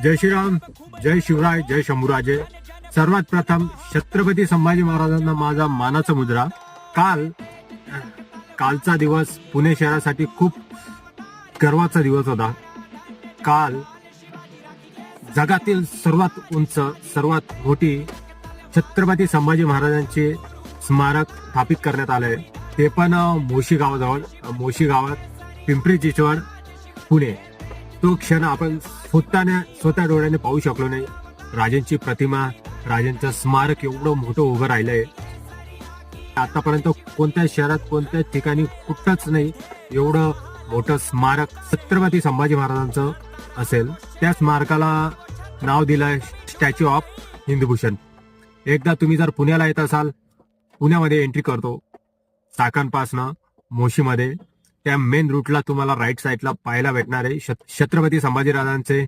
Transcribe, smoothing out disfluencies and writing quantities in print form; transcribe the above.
जय श्रीराम, जय शिवराय, जय शंभूराजे. सर्वात प्रथम छत्रपती संभाजी महाराजांना माझा मानाचा मुजरा. कालचा दिवस पुणे शहरासाठी खूप गर्वाचा दिवस होता. काल जगातील सर्वात उंच, सर्वात मोठी छत्रपती संभाजी महाराजांचे स्मारक स्थापित करण्यात आले, ते पण मोशी गावाजवळ, मोशी गावात, पिंपरी चिंचवड, पुणे. तो क्षण आपण स्वतः डोळ्याने पाहू शकलो नाही. राजांची प्रतिमा, राजांचं स्मारक एवढं मोठं उभं राहिलंय. आतापर्यंत कोणत्या शहरात, कोणत्या ठिकाणी कुठंच नाही एवढं मोठं स्मारक छत्रपती संभाजी महाराजांचं असेल. त्या स्मारकाला नाव दिलंय स्टॅच्यू ऑफ हिंदभूषण. एकदा तुम्ही जर पुण्याला येत असाल, पुण्यामध्ये एंट्री करतो चाकणपासनं मोशीमध्ये, त्या मेन रूटला तुम्हाला राईट साईडला पाहायला भेटणार आहे छत्रपती संभाजी महाराजांचे